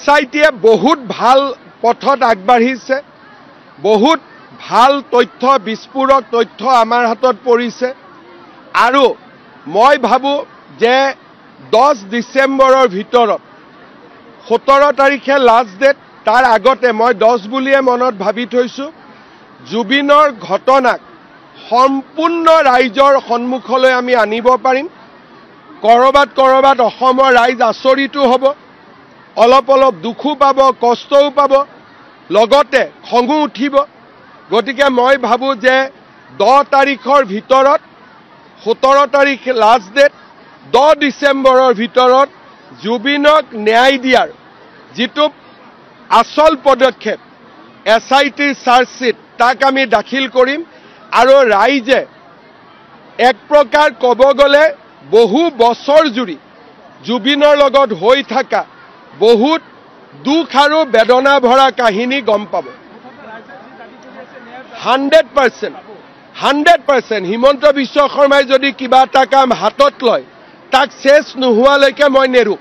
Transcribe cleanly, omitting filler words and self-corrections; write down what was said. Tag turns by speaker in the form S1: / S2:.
S1: SITয়ে বহুত ভাল পথত আগবাঢ়িছে, বহুত ভাল তথ্য বিস্ফোৰক তথ্য আমাৰ হাতত পৰিছে আৰু মই ভাবোঁ যে 10 ডিচেম্বৰৰ ভিতৰত 17 তাৰিখে লাষ্ট ডেট, তাৰ আগতে মই 10 বুলিয়ে মনত ভাবি থৈছোঁ, জুবিনৰ ঘটনাক সম্পূৰ্ণ ৰাইজৰ সন্মুখলৈ আমি আনিব পাৰিম। কৰবাত অসমৰ ৰাইজ আচৰিতো হ'ব, অলপ দুখো পাব, কষ্টও পাব, লগতে খঙো উঠিব। গতিকে মই ভাবোঁ যে 10 তাৰিখৰ ভিতৰত 17 তাৰিখ লাষ্ট ডেট, 10 ডিচেম্বৰৰ ভিতৰত জুবিনক ন্যায় দিয়াৰ যিটো আচল পদক্ষেপ SITৰ চাৰ্জশ্বিট তাক আমি দাখিল কৰিম আৰু ৰাইজে এক প্ৰকাৰ ক'ব গ'লে বহু বছৰ জুৰি জুবিনৰ লগত হৈ থকা বহুত দুখ আৰু বেদনা ভৰা কাহিনী গম পাব। 100% হিমন্ত বিশ্ব শৰ্মাই যদি কিবা এটা কাম হাতত লয় তাক শেষ নোহোৱালৈকে মই নেৰোঁ।